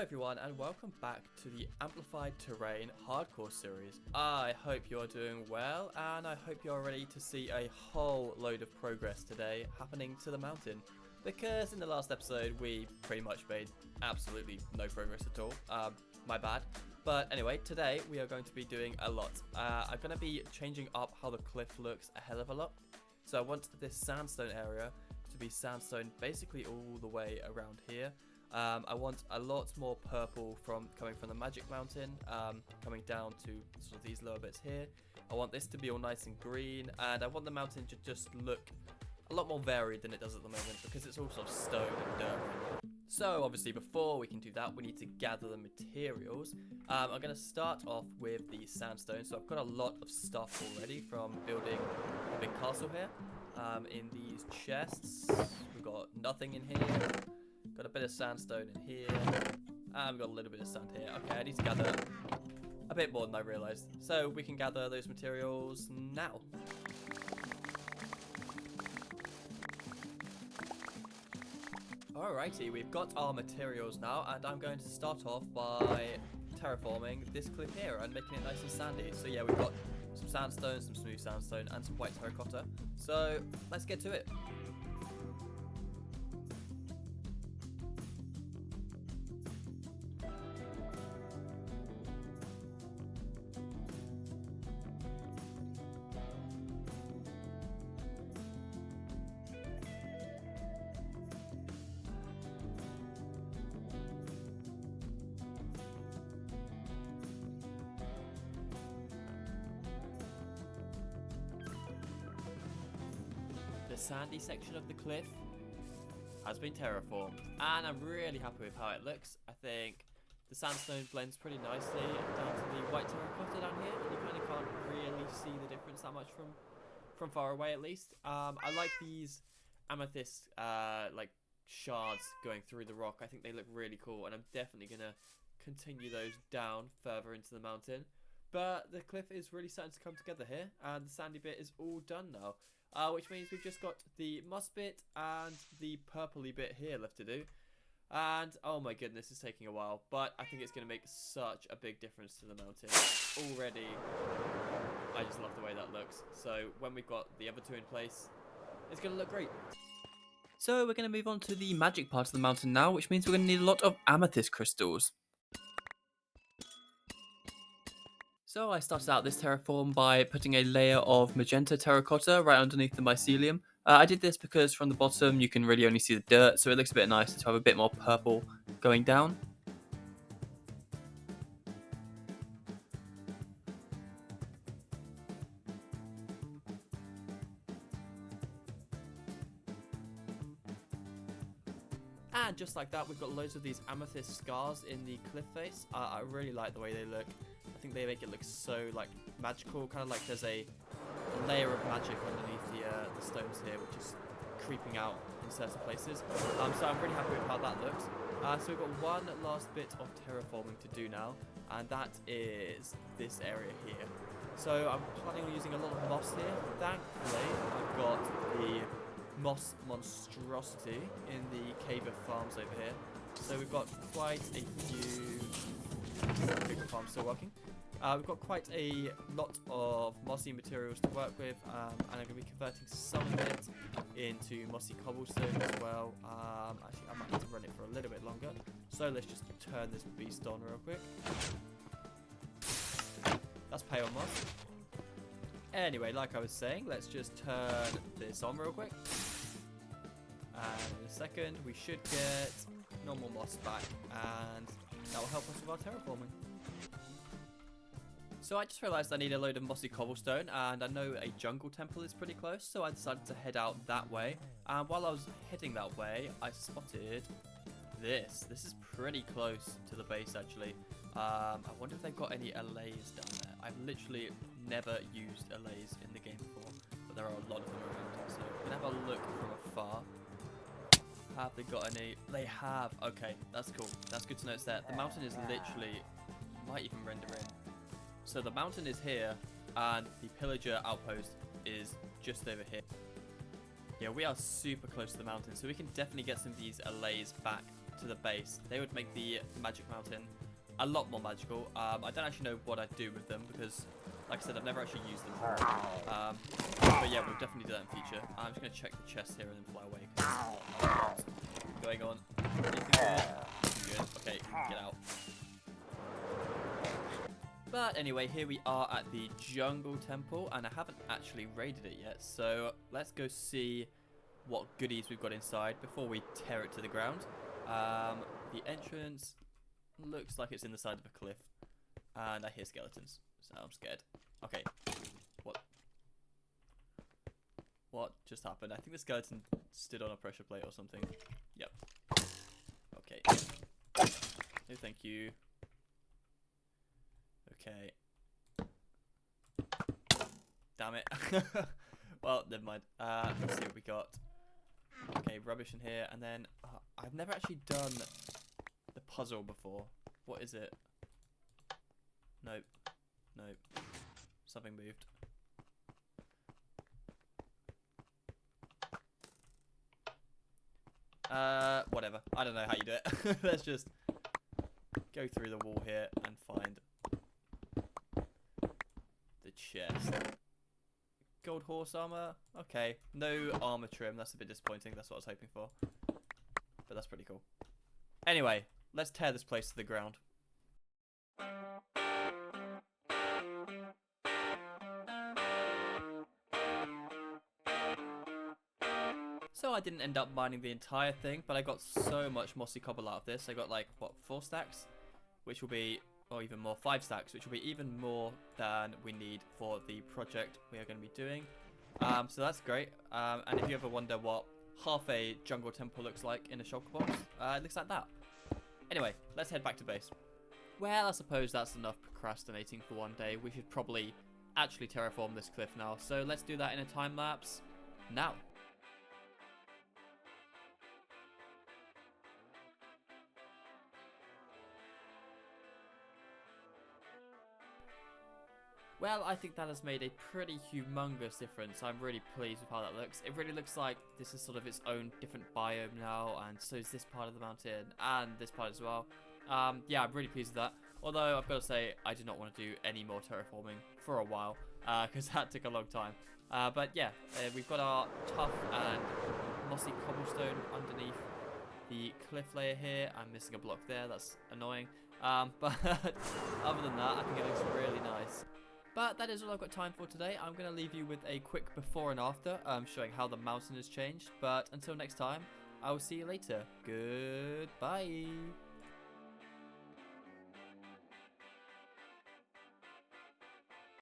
everyone, and welcome back to the Amplified Terrain Hardcore series. I hope you are doing well, and I hope you are ready to see a whole load of progress today happening to the mountain. Because in the last episode, we pretty much made absolutely no progress at all. My bad. But anyway, today we are going to be doing a lot. I'm going to be changing up how the cliff looks a hell of a lot. So I want this sandstone area to be sandstone basically all the way around here. I want a lot more purple coming from the magic mountain, coming down to sort of these lower bits here. I want this to be all nice and green, and I want the mountain to just look a lot more varied than it does at the moment because it's all sort of stone and dirt. So obviously before we can do that, we need to gather the materials. I'm going to start off with the sandstone. So I've got a lot of stuff already from building a big castle here. In these chests, we've got nothing in here. Got a bit of sandstone in here, and we've got a little bit of sand here. Okay, I need to gather a bit more than I realised. So we can gather those materials now. Alrighty, we've got our materials now, and I'm going to start off by terraforming this cliff here and making it nice and sandy. So yeah, we've got some sandstone, some smooth sandstone, and some white terracotta. So let's get to it. The sandy section of the cliff has been terraformed, and I'm really happy with how it looks. I think the sandstone blends pretty nicely down to the white terracotta down here, and you kind of can't really see the difference that much from far away, at least. I like these amethyst like shards going through the rock. I think they look really cool, and I'm definitely gonna continue those down further into the mountain. But the cliff is really starting to come together here, and the sandy bit is all done now. Which means we've just got the moss bit and the purpley bit here left to do. And oh my goodness, it's taking a while, but I think it's going to make such a big difference to the mountain. Already, I just love the way that looks. So when we've got the other two in place, it's going to look great. So we're going to move on to the magic part of the mountain now, which means we're going to need a lot of amethyst crystals. So I started out this terraform by putting a layer of magenta terracotta right underneath the mycelium. I did this because from the bottom you can really only see the dirt, so it looks a bit nicer to have a bit more purple going down. And just like that, we've got loads of these amethyst scars in the cliff face. I really like the way they look. I think they make it look so like magical, kind of like there's a layer of magic underneath the stones here, which is creeping out in certain places. So I'm really happy with how that looks. So we've got one last bit of terraforming to do now, and that is this area here. So I'm planning on using a lot of moss here. Thankfully, I've got the moss monstrosity in the cave of farms over here. So we've got quite a few. Bigger farm still working. We've got quite a lot of mossy materials to work with, and I'm going to be converting some of it into mossy cobblestone as well. Actually, I might need to run it for a little bit longer. So let's just turn this beast on real quick. That's pale moss. Anyway, like I was saying, let's just turn this on real quick. And in a second, we should get normal moss back, and that will help us with our terraforming. So I just realised I need a load of mossy cobblestone, and I know a jungle temple is pretty close, so I decided to head out that way. And while I was heading that way, I spotted this. This is pretty close to the base, actually. I wonder if they've got any allays down there. I've literally never used allays in the game before, but there are a lot of them around, so we can have a look from afar. Have they got any? They have. Okay, that's cool. That's good to know it's there. The mountain is literally, might even render in. So the mountain is here, and the pillager outpost is just over here. Yeah, we are super close to the mountain, so we can definitely get some of these allays back to the base, they would make the magic mountain a lot more magical. I don't actually know what I'd do with them because, like I said, I've never actually used them. But yeah, we'll definitely do that in future. I'm just going to check the chest here and then fly away. What's going on? Anything good? Good. Okay, get out. But anyway, here we are at the jungle temple, and I haven't actually raided it yet. So let's go see what goodies we've got inside before we tear it to the ground. The entrance looks like it's in the side of a cliff, and I hear skeletons, so I'm scared. Okay, what just happened? I think the skeleton stood on a pressure plate or something. Yep. Okay. No, thank you. Okay. Damn it. Well, never mind. Let's see what we got. Okay, rubbish in here, and then I've never actually done the puzzle before. What is it? Nope. Nope. Something moved. Whatever. I don't know how you do it. Let's just go through the wall here and find the chest. Gold horse armor. Okay. No armor trim. That's a bit disappointing. That's what I was hoping for. But that's pretty cool. Anyway, let's tear this place to the ground. So I didn't end up mining the entire thing, but I got so much mossy cobble out of this. I got like, what, 4 stacks? Which will be, or even more, 5 stacks, which will be even more than we need for the project we are going to be doing. So that's great. And if you ever wonder what half a jungle temple looks like in a shulker box, it looks like that. Anyway, let's head back to base. Well, I suppose that's enough procrastinating for one day. We should probably actually terraform this cliff now. So let's do that in a time lapse now. Well, I think that has made a pretty humongous difference. I'm really pleased with how that looks. It really looks like this is sort of its own different biome now, and so is this part of the mountain, and this part as well. Yeah, I'm really pleased with that. Although, I've got to say, I do not want to do any more terraforming for a while, because that took a long time. But yeah, we've got our tough and mossy cobblestone underneath the cliff layer here. I'm missing a block there, that's annoying. But other than that, I think it looks really nice. But that is all I've got time for today. I'm going to leave you with a quick before and after, showing how the mountain has changed. But until next time, I will see you later. Goodbye.